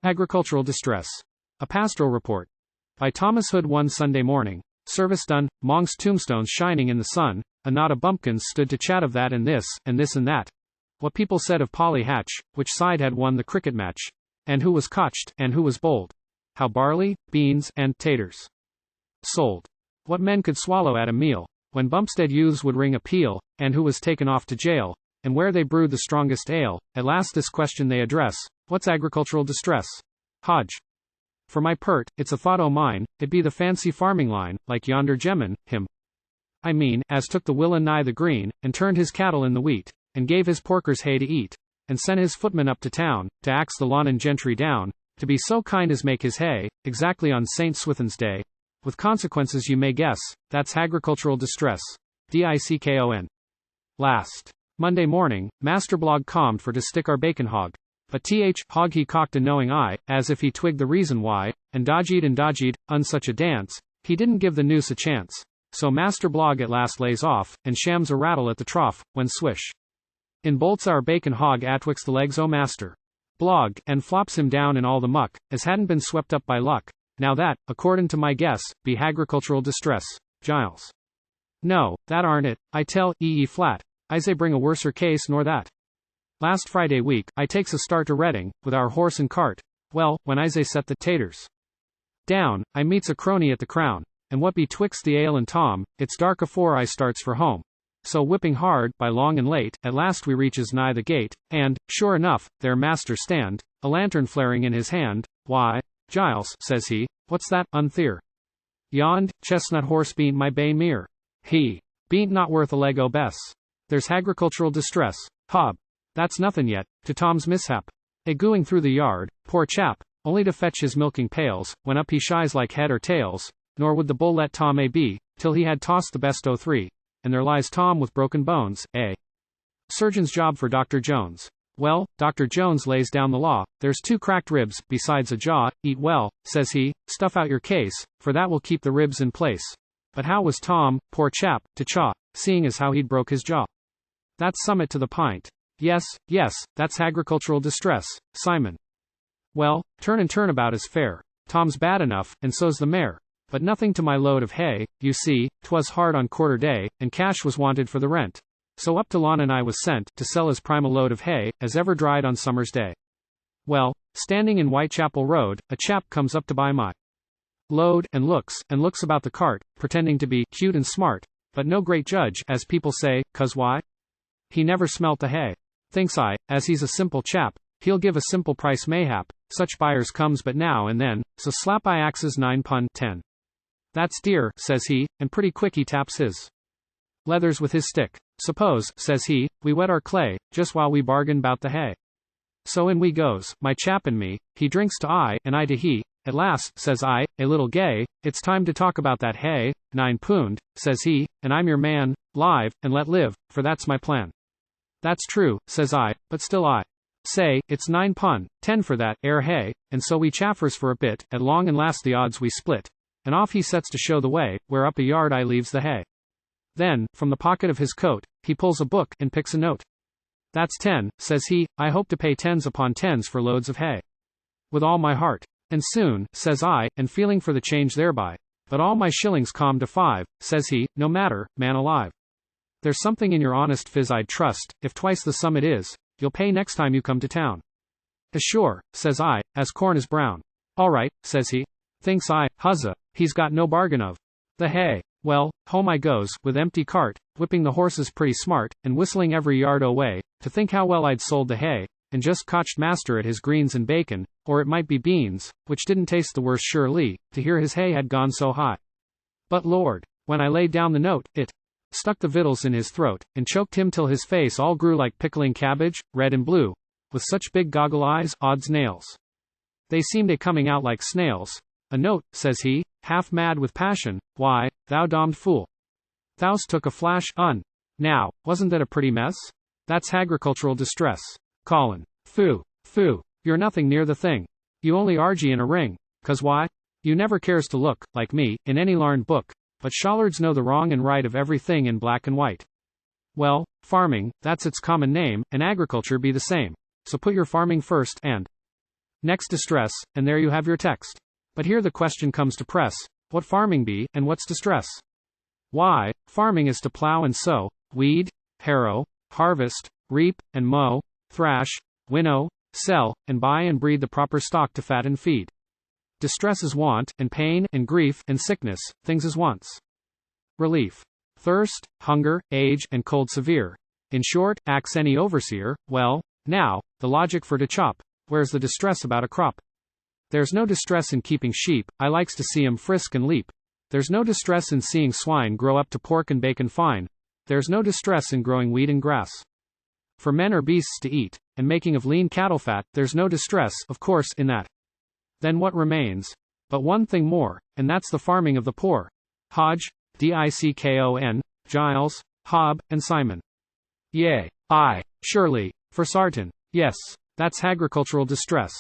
Agricultural Distress. A Pastoral Report. By Thomas Hood. One Sunday morning, service done, Mongst tombstones shining in the sun, a knot of bumpkins stood to chat of that and this, and this and that. What people said of Polly Hatch, which side had won the cricket match, and who was cotch'd, and who was bowled. How barley, beans, and taters sold. What men could swallow at a meal, when Bumpstead Youths would ring a peal, and who was taken off to jail, and where they brewed the strongest ale. At last this question they address: what's agricultural distress? HODGE. For my peart, it's a thought o' mine, it be the fancy farming line, like yonder gemman, him. I mean, as took the Willa nigh the green, and turned his cattle in the wheat, and gave his porkers hay to eat, and sent his footman up to town, to ax the lawn and gentry down, to be so kind as make his hay, exactly on St. Swithin's day. With consequences you may guess, that's agricultural distress. DICKON. Last Monday morning, Master Blogg calmed for to stick our bacon hog. But HODGE he cocked a knowing eye, as if he twigged the reason why, and dodged, on such a dance, he didn't give the noose a chance. So Master Blogg at last lays off, and shams a rattle at the trough, when swish in bolts our bacon hog atwixt the legs o' Master Blogg, and flops him down in all the muck, as hadn't been swept up by luck. Now that, accordin' to my guess, be agricultural distress, Giles. No, that aren't it, I tell flat. I say bring a worser case nor that. Last Friday week, I takes a start to Reading, with our horse and cart. Well, when I say set the taters down, I meets a crony at the Crown, and what betwixt the ale and Tom, it's dark afore I starts for home. So whipping hard, by long and late, at last we reaches nigh the gate, and, sure enough, there Master stand, a lantern flaring in his hand. Why, Giles, says he, what's that, unthere? Yond, chestnut horse bean't my bay mere. He bean't not worth a leg o' Bess. There's agricultural distress, Hob. That's nothin' yet, to Tom's mishap. Gooing through the yard, poor chap, only to fetch his milking pails, when up he shies like head or tails, nor would the bull let Tom be, till he had tossed the best o' three, and there lies Tom with broken bones, Surgeon's job for Dr. Jones. Well, Dr. Jones lays down the law, there's 2 cracked ribs, besides a jaw, eat well, says he, stuff out your case, for that will keep the ribs in place. But how was Tom, poor chap, to chaw, seeing as how he'd broke his jaw? That's summit to the pint. Yes, that's agricultural distress, Simon. Well, turn and turnabout is fair. Tom's bad enough, and so's the mare. But nothing to my load of hay, you see, 'twas hard on quarter day, and cash was wanted for the rent. So up to Lon and I was sent, to sell as prime a load of hay, as ever dried on summer's day. Well, standing in Whitechapel Road, a chap comes up to buy my load, and looks about the cart, pretending to be cute and smart, but no great judge, as people say, 'cause why? He never smelt the hay. Thinks I, as he's a simple chap, he'll give a simple price mayhap, such buyers comes but now and then, so slap I axes 9 pun 10. That's dear, says he, and pretty quick he taps his leathers with his stick. Suppose, says he, we wet our clay, just while we bargain 'bout the hay. So in we goes, my chap and me, he drinks to I, and I to he. At last, says I, a little gay, it's time to talk about that hay, 9 pund, says he, and I'm your man, live, and let live, for that's my plan. That's true, says I, but still I say, it's 9 pun, 10 for that, hay, and so we chaffers for a bit, at long and last the odds we split, and off he sets to show the way, where up a yard I leaves the hay. Then, from the pocket of his coat, he pulls a book, and picks a note. That's 10, says he, I hope to pay 10s upon 10s for loads of hay. With all my heart. And soon, says I, and feeling for the change thereby, but all my shillings calmed to 5, says he, no matter, man alive. There's something in your honest phiz I'd trust, if twice the sum it is, you'll pay next time you come to town. Sure, says I, as corn is brown. All right, says he. Thinks I, huzza, he's got no bargain of the hay. Well, home I goes, with empty cart, whipping the horses pretty smart, and whistling every yard away, to think how well I'd sold the hay, and just cotch'd Master at his greens and bacon, or it might be beans, which didn't taste the worst surely, to hear his hay had gone so high. But Lord, when I laid down the note, it stuck the victuals in his throat, and choked him till his face all grew like pickling cabbage, red and blue, with such big goggle eyes, odds nails. They seemed coming out like snails. A note, says he, half mad with passion, why, thou damned fool. Thou's took a flash, Now, wasn't that a pretty mess? That's agricultural distress. Colin. Phoo, you're nothing near the thing. You only argy in a ring, 'cause why? You never cares to look, like me, in any larn book, but shallards know the wrong and right of everything in black and white. Well, farming, that's its common name, and agriculture be the same. So put your farming first, and Next distress, and there you have your text. But here the question comes to press, what farming be, and what's distress? Why, farming is to plow and sow, weed, harrow, harvest, reap, and mow, thrash, winnow, sell, and buy and breed the proper stock to fat and feed. Distress is want, and pain, and grief, and sickness, things as wants. Relief. Thirst, hunger, age, and cold severe. In short, axe any overseer, well, now, the logic for to chop, where's the distress about a crop? There's no distress in keeping sheep, I likes to see 'em frisk and leap. There's no distress in seeing swine grow up to pork and bacon fine. There's no distress in growing wheat and grass. For men or beasts to eat, and making of lean cattle fat, there's no distress, of course, in that. Then what remains? But one thing more, and that's the farming of the poor. HODGE, Dickon, Giles, Hob, and Simon. Yea, aye, surely, for sartain, yes, that's agricultural distress.